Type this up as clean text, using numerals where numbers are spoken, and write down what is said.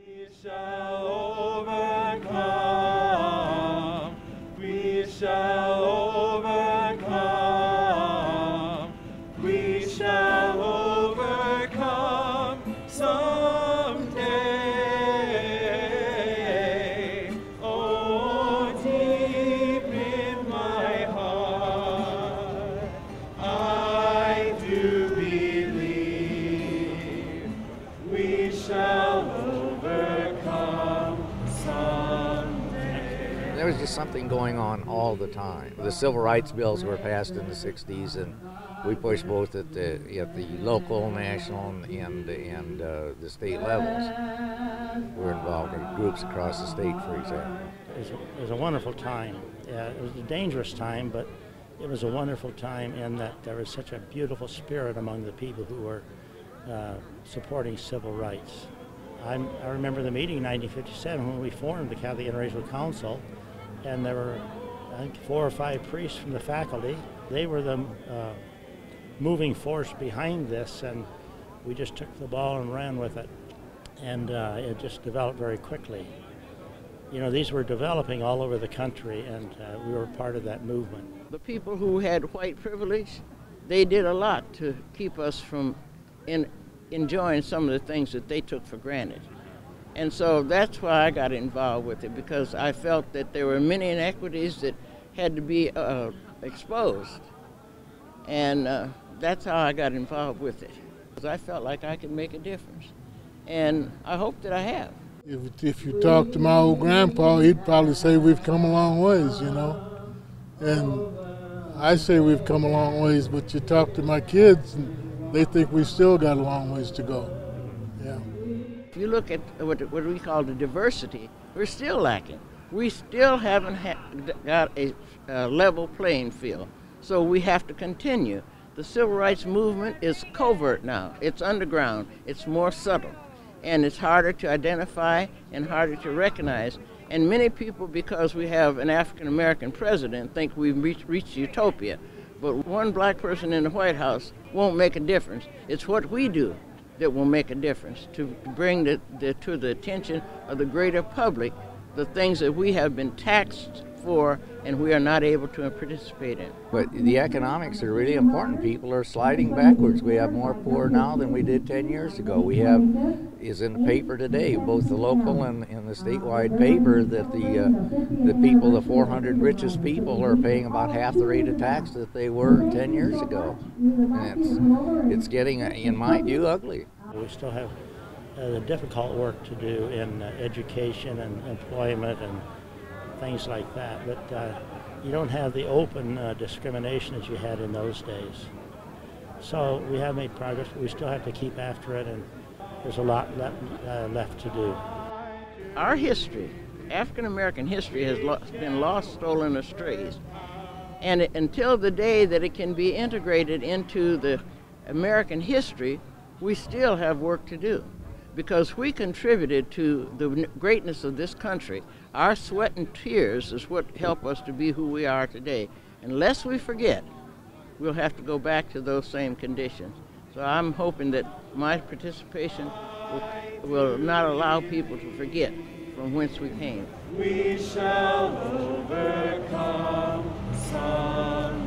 We shall overcome. We shall overcome. We shall overcome someday. Oh, deep in my heart, I do believe we shall overcome someday. There was just something going on all the time. The civil rights bills were passed in the 60s, and we pushed both at the local, national, and the state levels. We're involved in groups across the state, for example. It was a wonderful time. It was a dangerous time, but it was a wonderful time in that there was such a beautiful spirit among the people who were supporting civil rights. I remember the meeting in 1957 when we formed the Catholic Interracial Council, and there were, I think, 4 or 5 priests from the faculty. They were the moving force behind this, and we just took the ball and ran with it, and it just developed very quickly. You know, these were developing all over the country, and we were part of that movement. The people who had white privilege, they did a lot to keep us from enjoying some of the things that they took for granted. And so that's why I got involved with it, because I felt that there were many inequities that had to be exposed. And that's how I got involved with it, because I felt like I could make a difference. And I hope that I have. If you talk to my old grandpa, he'd probably say we've come a long ways, you know. And I say we've come a long ways, but you talk to my kids, and they think we still got a long ways to go. Yeah. If you look at what we call the diversity, we're still lacking. We still haven't got a level playing field. So we have to continue. The civil rights movement is covert now. It's underground. It's more subtle. And it's harder to identify and harder to recognize. And many people, because we have an African-American president, think we've reached utopia. But one black person in the White House won't make a difference. It's what we do that will make a difference, to bring to the attention of the greater public the things that we have been taxed for and we are not able to participate in. But the economics are really important. People are sliding backwards. We have more poor now than we did 10 years ago. We have, is in the paper today, both the local and the statewide paper, that the people, the 400 richest people, are paying about half the rate of tax that they were 10 years ago. And it's getting, in my view, ugly. We still have the difficult work to do in education and employment and things like that, but you don't have the open discrimination as you had in those days. So we have made progress, but we still have to keep after it, and there's a lot left to do. Our history, African-American history, has been lost, stolen, or strayed. And until the day that it can be integrated into the American history, we still have work to do, because we contributed to the greatness of this country. Our sweat and tears is what help us to be who we are today. Unless we forget, we'll have to go back to those same conditions. So I'm hoping that my participation will not allow people to forget from whence we came. We shall overcome someday.